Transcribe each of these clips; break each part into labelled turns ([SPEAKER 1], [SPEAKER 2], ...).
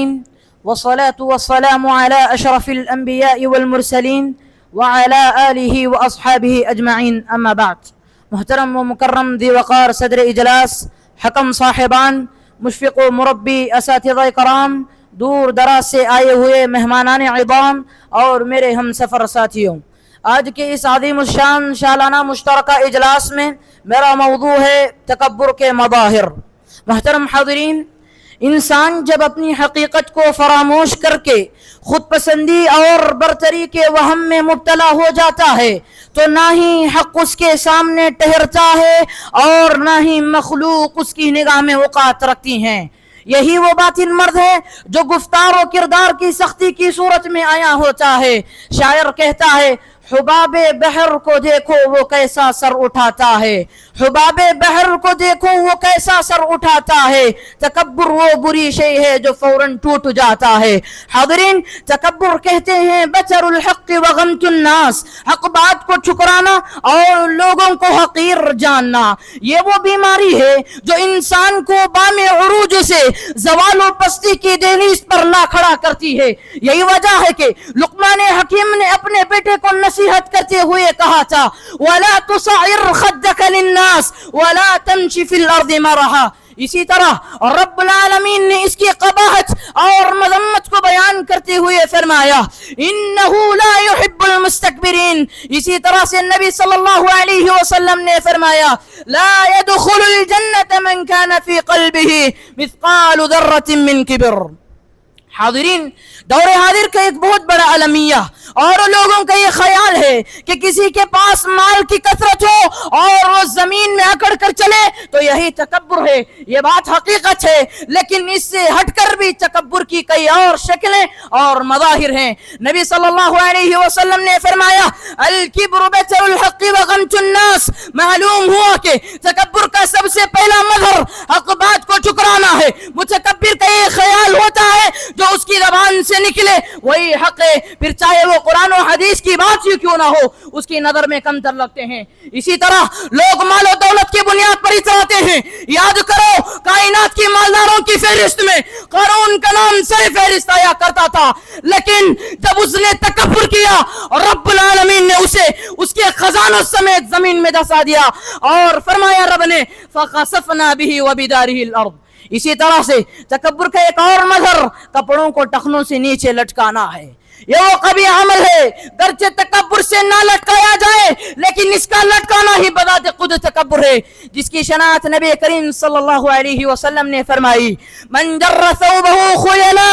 [SPEAKER 1] العالمين والصلاة والسلام على أشرف الأنبياء والمرسلين وعلى آله وأصحابه أجمعين أما بعد. محترم و مکرم ذی وقار صدر اجلاس، حکم صاحبان، مشفق و مربی اساتذہ کرام، دور دراز سے آئے ہوئے مہمانان عظام اور میرے ہم سفر ساتھیوں، آج کے اس عظیم الشان سالانہ مشترکہ اجلاس میں میرا موضوع ہے تکبر کے مظاہر. محترم حاضرین، انسان جب اپنی حقیقت کو فراموش کر کے خود پسندی اور برتری کے وہم میں مبتلا ہو جاتا ہے تو نہ ہی حق اس کے سامنے ٹہرتا ہے اور نہ ہی مخلوق اس کی نگاہ میں اوقات رکھتی ہیں. یہی وہ باطن مرد ہے جو گفتار و کردار کی سختی کی صورت میں آیا ہوتا ہے. شاعر کہتا ہے، حباب بحر کو دیکھو وہ کیسا سر اٹھاتا ہے، حباب بحر کو دیکھو وہ کیسا سر اٹھاتا ہے، تکبر وہ بری شے ہے جو فوراً ٹوٹ جاتا ہے. حاضرین، تکبر کہتے ہیں بطر الحق وغمت الناس، حق بات کو ٹھکرانا اور لوگوں کو حقیر جاننا. یہ وہ بیماری ہے جو انسان کو بام عروج سے زوال و پستی کی دہلیز پر لا کھڑا کرتی ہے. یہی وجہ ہے کہ لقمان حکیم نے اپنے بیٹے کو نصیحت کرتے ہوئے کہا تھا، وَلَا تُصَعِرْ خَدَّكَ لِلنَّاسِ وَلَا تَمْشِ فِي الْأَرْضِ مَرَحًا. اسی طرح رب العالمین نے اس کی قباحت اور مذمت کو بیان کرتے ہوئے فرمایا، إِنَّهُ لَا يُحِبُّ الْمُسْتَكْبِرِينَ. اسی طرح سے نبی صلی اللہ علیہ وسلم نے فرمایا، لَا يَدْخُلُ الْجَنَّةَ مَنْ كَانَ فِي قَلْبِهِ مِثْقَالُ ذَرَّةٍ مِّن کِبْرٍ. حاضرین، دور حاضر کا ایک بہت بڑا المیہ اور لوگوں کا یہ خیال ہے کہ کسی کے پاس مال کی کثرت ہو اور وہ زمین میں اکڑ کر چلے تو یہی تکبر ہے. یہ بات حقیقت ہے، لیکن اس سے ہٹ کر بھی تکبر کی کئی اور شکلیں اور مظاہر ہیں. نبی صلی اللہ علیہ وسلم نے فرمایا، الکبر بطر الحق وغمت الناس. معلوم ہوا کہ تکبر کا سب سے پہلا مظہر حق بات کو ٹھکرانا ہے. متکبر کا یہ خیال ہوتا ہے جو اس کی زبان سے نکلے وہی حق ہے، پھر چاہے وہ قرآن و حدیث کی بات ہی کیوں نہ ہو اس کی نظر میں کمتر لگتے ہیں. اسی طرح لوگ مال و دولت کی بنیاد پر اتراتے ہیں. یاد کرو، کائنات کی مالداروں کی فہرست میں قارون کا نام سر فہرست آیا کرتا تھا، لیکن جب اس نے تکبر کیا اور رب العالمین نے اسے اس کے خزانوں سمیت زمین میں دھسا دیا اور فرمایا رب نے فَخَسَفْنَا بِهِ وَبِدَارِهِ الْأَرْضِ. اسی طرح سے تکبر کا ایک اور مظہر کپڑوں کو ٹخنوں سے نیچے لٹکانا ہے. یہ وہ قبیح عمل ہے، گرچہ تکبر سے نہ لٹکایا جائے لیکن اس کا لٹکانا ہی بذات خود تکبر ہے، جس کی شناعت نبی کریم صلی اللہ علیہ وسلم نے فرمائی، من جر ثوبه خیلا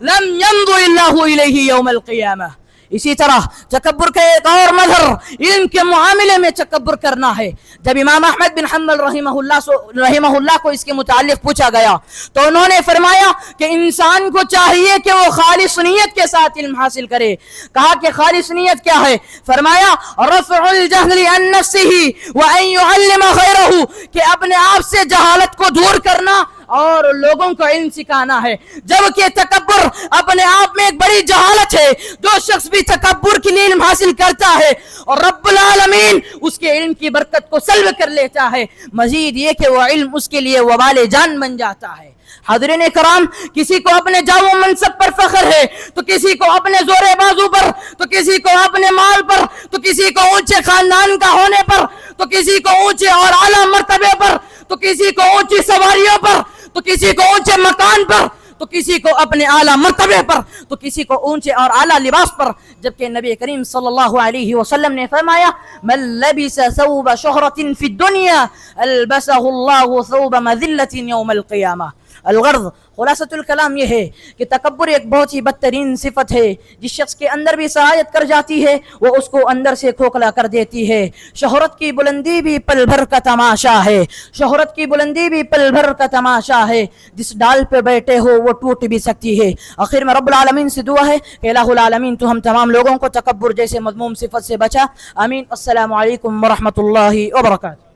[SPEAKER 1] لم ينظر اللہ الیہ یوم القیامہ. اسی طرح تکبر کا ایک اور مظہر علم کے معاملے میں تکبر کرنا ہے. جب امام احمد بن حنبل رحمہ اللہ کو اس کے متعلق پوچھا گیا تو انہوں نے فرمایا کہ انسان کو چاہیے کہ وہ خالص نیت کے ساتھ علم حاصل کرے. کہا کہ خالص نیت کیا ہے؟ فرمایا، رفع الجہل عن نفسہ وان يعلم غیرہ، کہ اپنے آپ سے جہالت کو دور کرنا اور لوگوں کو علم سکھانا ہے. جبکہ تکبر اپنے آپ میں ایک بڑی جہالت ہے. جو شخص بھی تکبر کے لیے علم حاصل کرتا ہے اور رب العالمین اس کے علم کی برکت کو سلب کر لیتا ہے، مزید یہ کہ وہ علم اس کے لیے وبال جان بن جاتا ہے. حاضرین کرام، کسی کو اپنے جاہ و منصب پر فخر ہے تو کسی کو اپنے زور بازو پر، تو کسی کو اپنے مال پر، تو کسی کو اونچے خاندان کا ہونے پر، تو کسی کو اونچے اور اعلیٰ مرتبے پر، تو کسی کو اونچی سواریوں پر، تو کسی کو اونچے مکان پر، تو کسی کو اپنے اعلیٰ مرتبے پر، تو کسی کو اونچے اور اعلیٰ لباس پر. جبکہ نبی کریم صلی اللہ علیہ وسلم نے فرمایا، من لبس ثوب شہرت فی الدنیا البسہ اللہ ثوب مذلت یوم القیامہ. الغرض، خلاصۃ الکلام یہ ہے کہ تکبر ایک بہت ہی بدترین صفت ہے. جس شخص کے اندر بھی سرایت کر جاتی ہے وہ اس کو اندر سے کھوکھلا کر دیتی ہے. شہرت کی بلندی بھی پل بھر کا تماشا ہے، شہرت کی بلندی بھی پل بھر کا تماشا ہے. جس ڈال پہ بیٹھے ہو وہ ٹوٹ بھی سکتی ہے. آخر میں رب العالمین سے دعا ہے کہ الہ العالمین تو ہم تمام لوگوں کو تکبر جیسے مذموم صفت سے بچا. آمین. السلام علیکم ورحمۃ اللہ وبرکاتہ.